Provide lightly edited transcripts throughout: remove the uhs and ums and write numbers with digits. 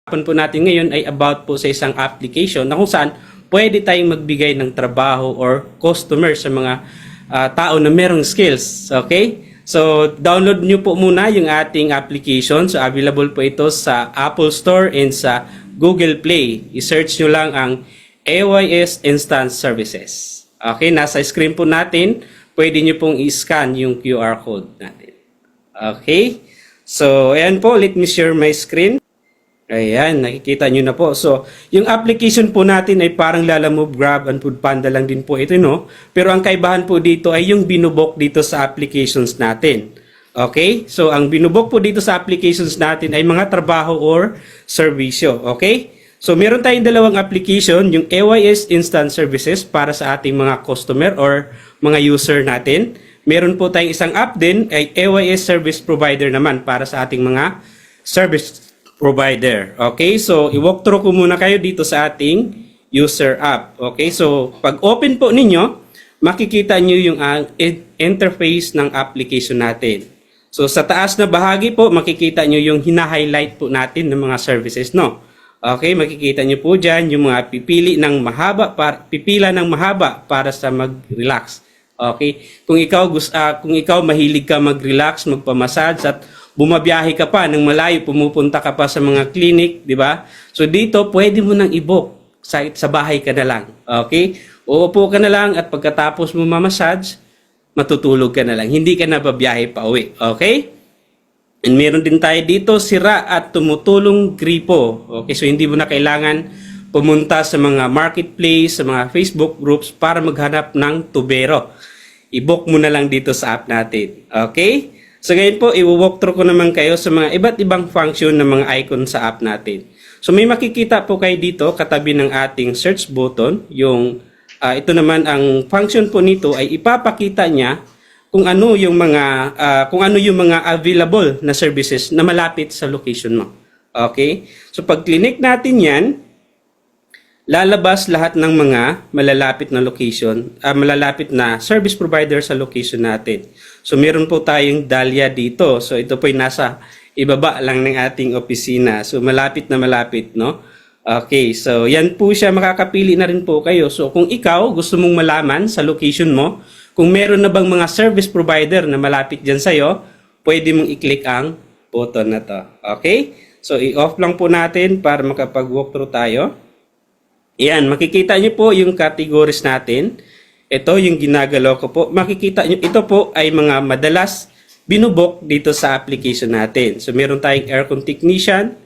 Po natin ngayon ay about po sa isang application na kung saan pwede tayong magbigay ng trabaho or customer sa mga tao na merong skills. Okay? So, download nyo po muna yung ating application. So, available po ito sa Apple Store and sa Google Play. I-search nyo lang ang AYS Instant Services. Okay? Nasa screen po natin. Pwede nyo pong i-scan yung QR code natin. Okay? So, ayan po. Let me share my screen. Ayan, nakikita nyo na po. So, yung application po natin ay parang Lalamove, Grab, and Foodpanda lang din po ito, no? Pero ang kaibahan po dito ay yung binubok dito sa applications natin. Okay? So, ang binubok po dito sa applications natin ay mga trabaho or serbisyo. Okay? So, meron tayong dalawang application, yung AYS Instant Services para sa ating mga customer or mga user natin. Meron po tayong isang app din, ay AYS Service Provider naman para sa ating mga service provider. Okay, so i-walk through ko muna kayo dito sa ating user app. Okay, so pag open po ninyo, makikita nyo yung interface ng application natin. So sa taas na bahagi po, makikita nyo yung hina-highlight po natin ng mga services, no? Okay, makikita nyo po dyan yung mga pipila ng mahaba para sa mag-relax. Okay, kung ikaw mahilig ka mag-relax, magpamassage at bumabiyahe ka pa ng malayo, pumupunta ka pa sa mga clinic, di ba? So dito, pwede mo nang i-book sa bahay ka na lang. Okay? Uupo ka na lang at pagkatapos mo mamassage, matutulog ka na lang. Hindi ka na babiyahe pa uwi. Okay? And meron din tayo dito, sira at tumutulong gripo. Okay? So hindi mo na kailangan pumunta sa mga marketplace, sa mga Facebook groups para maghanap ng tubero. I-book mo na lang dito sa app natin. Okay? So ngayon po, i-walk through ko naman kayo sa mga iba't ibang function ng mga icon sa app natin. So may makikita po kayo dito katabi ng ating search button. Yung ito naman ang function po nito ay ipapakita niya kung ano yung mga available na services na malapit sa location mo. Okay? So pag clinic natin 'yan, lalabas lahat ng mga malalapit na location, malalapit na service provider sa location natin. So meron po tayong Dahlia dito. So ito po ay nasa ibaba lang ng ating opisina. So malapit na malapit, no? Okay, so yan po siya, makakapili na rin po kayo. So kung ikaw gusto mong malaman sa location mo, kung meron na bang mga service provider na malapit dyan sa'yo, pwede mong i-click ang button na to. Okay? So i-off lang po natin para makapag-walk through tayo. Yan, makikita nyo po yung categories natin. Ito yung ginagalaw ko po. Makikita nyo, ito po ay mga madalas binubok dito sa application natin. So meron tayong aircon technician,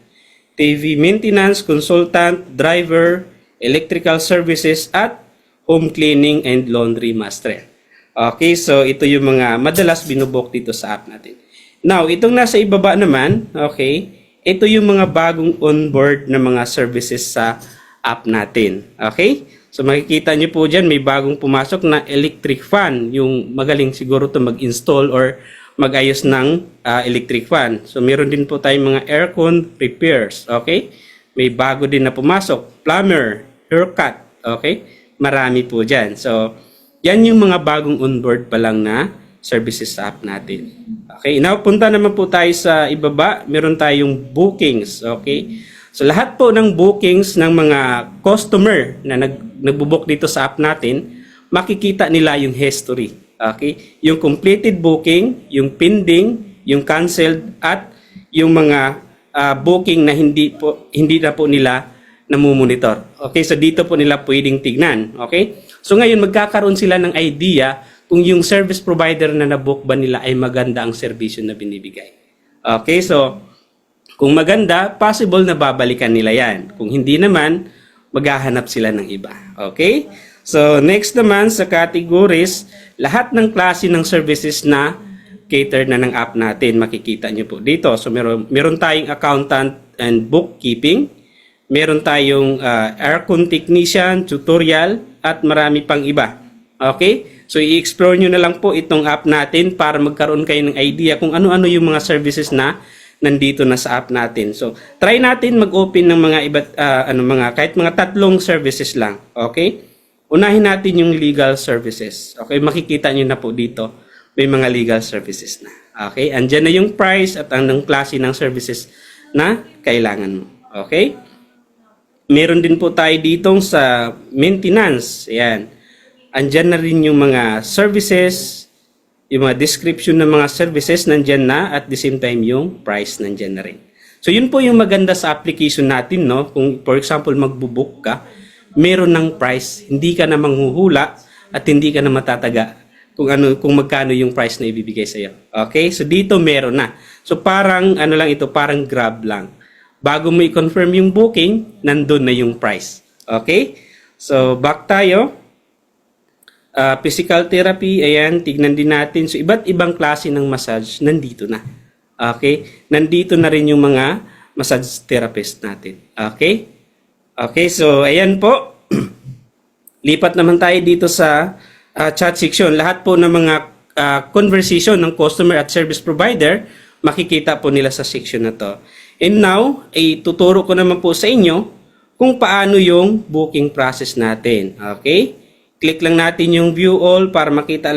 TV maintenance, consultant, driver, electrical services, at home cleaning and laundry master. Okay, so ito yung mga madalas binubok dito sa app natin. Now, itong nasa ibaba naman, okay, ito yung mga bagong onboard na mga services sa app natin. Okay? So makikita nyo po dyan, may bagong pumasok na electric fan. Yung magaling siguro to mag-install or mag-ayos ng electric fan. So meron din po tayong mga aircon repairs. Okay? May bago din na pumasok. Plumber, haircut. Okay? Marami po dyan. So yan yung mga bagong onboard pa lang na services sa app natin. Okay? Now punta naman po tayo sa ibaba. Meron tayong bookings. Okay? So lahat po ng bookings ng mga customer na nagbo-book dito sa app natin, makikita nila yung history. Okay? Yung completed booking, yung pending, yung canceled, at yung mga booking na hindi na po nila namumonitor. Okay? So dito po nila pwedeng tignan. Okay? So ngayon magkakaroon sila ng idea kung yung service provider na nabook ba nila ay maganda ang serbisyo na binibigay. Okay? So kung maganda, possible na babalikan nila yan. Kung hindi naman, maghahanap sila ng iba. Okay? So, next naman sa categories, lahat ng klase ng services na cater na ng app natin, makikita nyo po dito. So, meron tayong accountant and bookkeeping. Meron tayong aircon technician, tutorial, at marami pang iba. Okay? So, i-explore nyo na lang po itong app natin para magkaroon kayo ng idea kung ano-ano yung mga services na nandito na sa app natin. So, try natin mag-open ng mga kahit mga 3 services lang. Okay? Unahin natin yung legal services. Okay? Makikita niyo na po dito, may mga legal services na. Okay? Andyan na yung price at anong klase ng services na kailangan mo. Okay? Meron din po tayo ditong sa maintenance. Ayan. Andyan na rin yung mga services, yung mga description ng mga services nandyan na, at the same time yung price nandyan na rin. So yun po yung maganda sa application natin, no? Kung for example magbubook ka, meron ng price, hindi ka na manghuhula at hindi ka na matataga kung magkano yung price na ibibigay sa iyo. Okay? So dito meron na. So parang ano lang ito, parang Grab lang. Bago mo i-confirm yung booking, nandun na yung price. Okay? So back tayo. Physical therapy, ayan, tignan din natin. So iba't ibang klase ng massage nandito na. Okay? Nandito na rin yung mga massage therapist natin. Okay? Okay, so ayan po. Lipat naman tayo dito sa chat section. Lahat po ng mga conversation ng customer at service provider, makikita po nila sa section na to. And now, tuturo ko naman po sa inyo kung paano yung booking process natin. Okay? Click lang natin yung view all para makita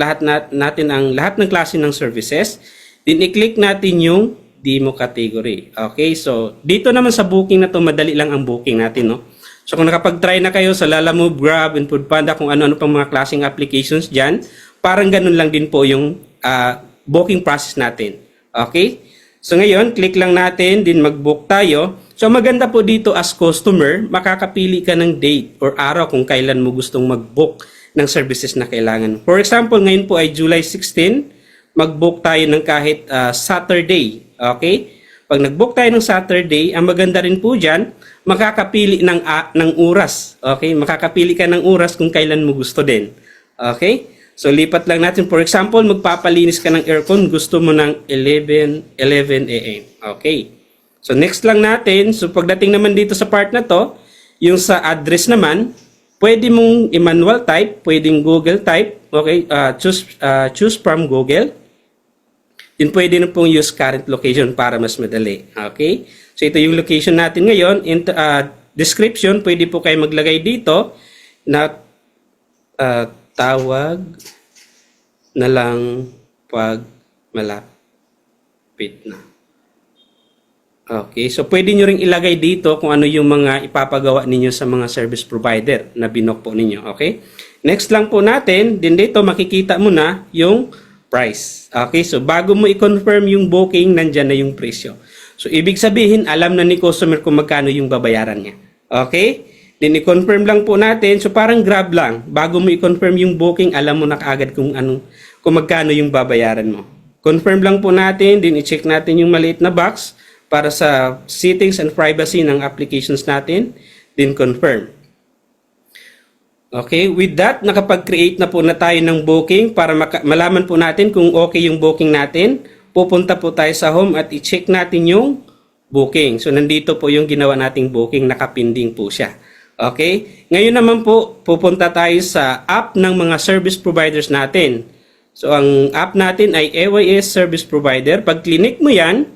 natin ang lahat ng klase ng services. Then i-click natin yung demo category. Okay? So, dito naman sa booking na to, madali lang ang booking natin, no? So, kung nakapag-try na kayo sa Lalamove, Grab, and Foodpanda, kung ano-ano pang mga klaseng applications dyan, parang ganun lang din po yung booking process natin. Okay? So, ngayon, click lang natin, din mag-book tayo. So, maganda po dito as customer, makakapili ka ng date or araw kung kailan mo gustong mag-book ng services na kailangan. For example, ngayon po ay July 16, mag-book tayo ng kahit Saturday. Okay? Pag nag-book tayo ng Saturday, ang maganda rin po dyan, makakapili ng oras. Okay? Makakapili ka ng oras kung kailan mo gusto din. Okay? So, lipat lang natin. For example, magpapalinis ka ng aircon, gusto mo ng 11 a.m. Okay? So, next lang natin. So, pagdating naman dito sa part na to, yung sa address naman, pwede mong i-manual type, pwedeng Google type. Okay? Choose from Google. Then pwede na pong use current location para mas madali. Okay? So ito yung location natin ngayon. In description, pwede po kayo maglagay dito na tawag na lang pag malapit na. Okay, so pwede nyo ring ilagay dito kung ano yung mga ipapagawa ninyo sa mga service provider na binok po ninyo. Okay? Next lang po natin, din dito makikita mo na yung price. Okay, so bago mo i-confirm yung booking, nandyan na yung presyo. So, ibig sabihin, alam na ni customer kung magkano yung babayaran niya. Okay? Then, i-confirm lang po natin. So, parang Grab lang. Bago mo i-confirm yung booking, alam mo na kaagad kung magkano yung babayaran mo. Confirm lang po natin. Then, i-check natin yung maliit na box para sa settings and privacy ng applications natin. Then, confirm. Okay, with that, nakapag-create na po na tayo ng booking para malaman po natin kung okay yung booking natin. Pupunta po tayo sa home at i-check natin yung booking. So, nandito po yung ginawa nating booking, nakapinding po siya. Okay, ngayon naman po, pupunta tayo sa app ng mga service providers natin. So, ang app natin ay AYS Service Provider. Pag clinic mo yan,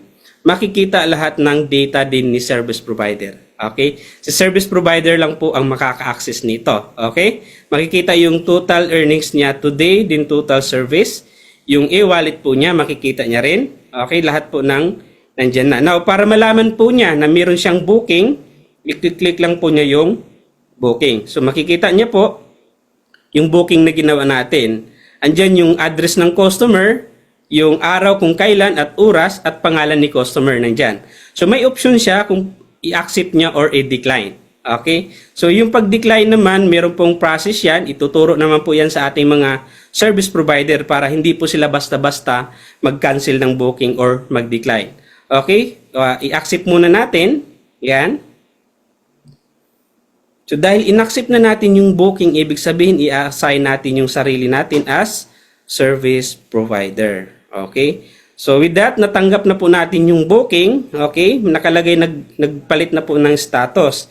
makikita lahat ng data din ni service provider. Okay? Si service provider lang po ang makaka-access nito. Okay? Makikita yung total earnings niya today, din total service. Yung e-wallet po niya, makikita niya rin. Okay? Lahat po nandyan na. Now, para malaman po niya na meron siyang booking, i-click lang po niya yung booking. So, makikita niya po yung booking na ginawa natin. Andyan yung address ng customer, yung araw kung kailan at oras at pangalan ni customer nandyan. So, may option siya kung i-accept niya or i-decline. Okay? So, yung pag-decline naman, meron pong process yan. Ituturo naman po yan sa ating mga service provider para hindi po sila basta-basta mag-cancel ng booking or mag-decline. Okay? I-accept muna natin. Yan. So, dahil in-accept na natin yung booking, ibig sabihin, i-assign natin yung sarili natin as service provider. Okay? So with that, natanggap na po natin yung booking. Okay? Nakalagay, nagpalit na po ng status.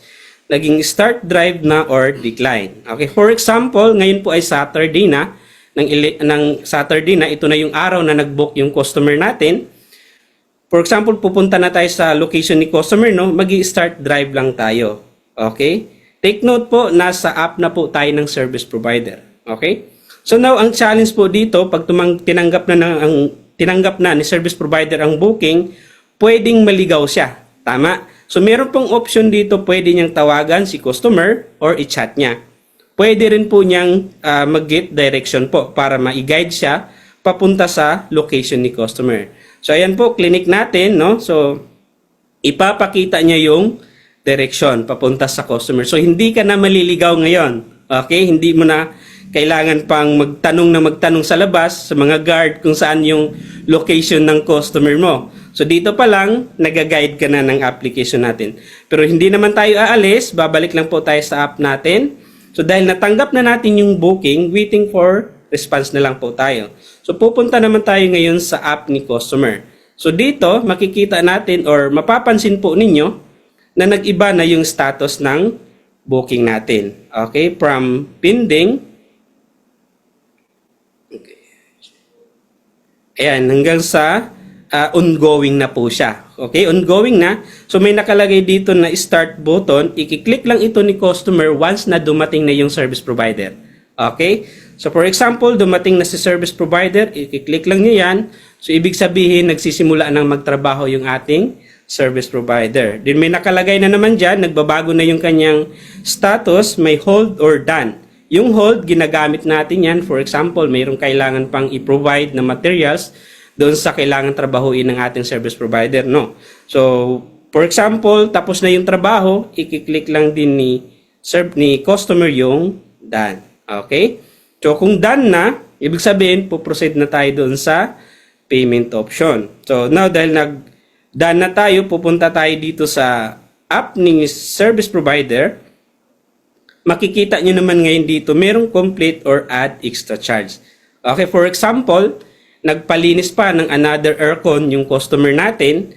Naging start drive na or decline. Okay? For example, ngayon po ay Saturday na. Ng Saturday na, ito na yung araw na nag-book yung customer natin. For example, pupunta na tayo sa location ni customer, no? Magi-start drive lang tayo. Okay? Take note po, nasa app na po tayo ng service provider. Okay? So now, ang challenge po dito, pag tinanggap na ni service provider ang booking, pwedeng maligaw siya. Tama? So meron pong option dito, pwede niyang tawagan si customer or i-chat niya. Pwede rin po niyang mag-get direction po para ma-guide siya papunta sa location ni customer. So ayan po, clinic natin, no? So ipapakita niya yung direction papunta sa customer. So hindi ka na maliligaw ngayon. Okay? Hindi mo na kailangan pang magtanong sa labas sa mga guard kung saan yung location ng customer mo. So dito pa lang, nag-guide ka na ng application natin. Pero hindi naman tayo aalis, babalik lang po tayo sa app natin. So dahil natanggap na natin yung booking, waiting for response na lang po tayo. So pupunta naman tayo ngayon sa app ni customer. So dito, makikita natin or mapapansin po ninyo na nag-iba na yung status ng booking natin. Okay, from pending. Okay. Ayan, hanggang sa ongoing na po siya. Okay, ongoing na. So may nakalagay dito na start button. I-click lang ito ni customer once na dumating na yung service provider. Okay? So for example, dumating na si service provider, i-click lang niya yan. So ibig sabihin, nagsisimula nang magtrabaho yung ating service provider. Then may nakalagay na naman dyan, nagbabago na yung kanyang status, may hold or done. Yung hold, ginagamit natin yan. For example, mayroong kailangan pang i-provide na materials doon sa kailangan trabahuin ng ating service provider, no? So, for example, tapos na yung trabaho, i-click lang din ni customer yung done. Okay? So, kung done na, ibig sabihin, po-proceed na tayo doon sa payment option. So, now, dahil done na tayo, pupunta tayo dito sa app ni service provider. Makikita nyo naman ngayon dito, merong complete or add extra charge. Okay, for example, nagpalinis pa ng another aircon yung customer natin,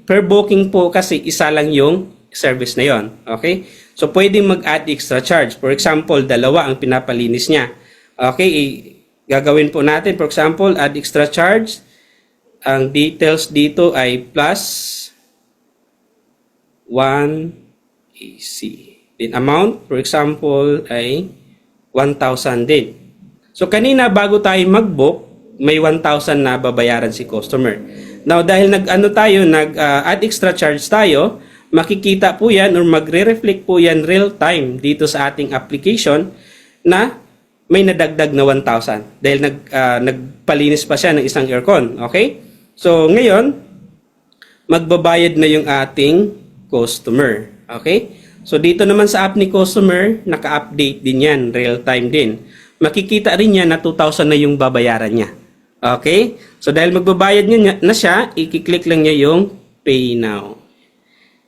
per booking po kasi isa lang yung service na yon. Okay? So, pwedeng mag-add extra charge. For example, dalawa ang pinapalinis niya. Okay, gagawin po natin. For example, add extra charge. Ang details dito ay plus 1 AC. Then amount, for example, ay 1,000 din. So, kanina bago tayo mag-book, may 1,000 na babayaran si customer. Now, dahil nag-add extra charge tayo, makikita po yan or magre-reflect po yan real time dito sa ating application na may nadagdag na 1,000 dahil nagpalinis pa siya ng isang aircon. Okay? So, ngayon, magbabayad na yung ating customer. Okay? So, dito naman sa app ni customer, naka-update din yan, real time din. Makikita rin niya na 2,000 na yung babayaran niya. Okay? So, dahil magbabayad niya na siya, i-click lang niya yung Pay Now.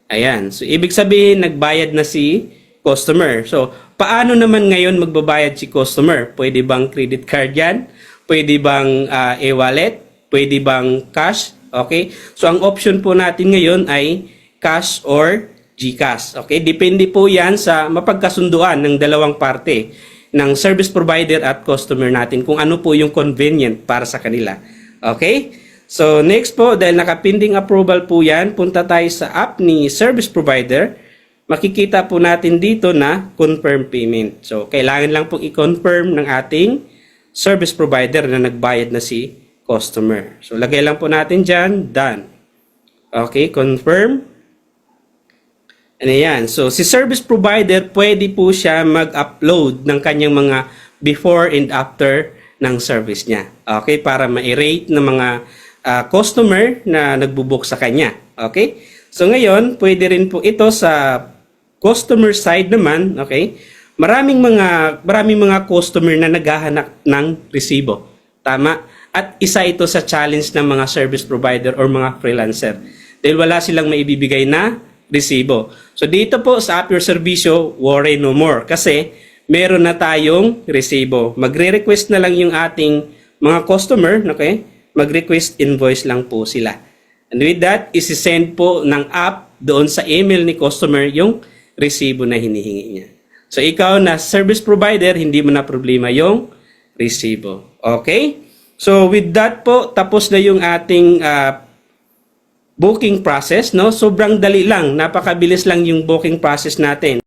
Ayan. So, ibig sabihin, nagbayad na si customer. So, paano naman ngayon magbabayad si customer? Pwede bang credit card yan? Pwede bang e-wallet? Pwede bang cash? Okay? So, ang option po natin ngayon ay cash or GCash. Okay? Depende po yan sa mapagkasunduan ng dalawang parte ng service provider at customer natin kung ano po yung convenient para sa kanila. Okay? So, next po, dahil naka-pending approval po yan, punta tayo sa app ni service provider. Makikita po natin dito na confirm payment. So, kailangan lang pong i-confirm ng ating service provider na nagbayad na si customer. So, lagay lang po natin dyan, done. Okay, confirm. Ano yan? So, si service provider, pwede po siya mag-upload ng kanyang mga before and after ng service niya. Okay? Para ma-rate ng mga customer na nagbubook sa kanya. Okay? So, ngayon, pwede rin po ito sa customer side naman. Okay? Maraming mga customer na naghahanap ng resibo. Tama? At isa ito sa challenge ng mga service provider or mga freelancer. Dahil wala silang maibibigay na resibo. So dito po sa App Your Servicio, worry no more kasi meron na tayong resibo. Magre-request na lang yung ating mga customer, okay? Mag-request invoice lang po sila. And with that, isi-send po ng app doon sa email ni customer yung resibo na hinihingi niya. So ikaw na service provider, hindi mo na problema yung resibo. Okay? So with that po, tapos na yung ating booking process, no? Sobrang dali lang, napakabilis lang yung booking process natin.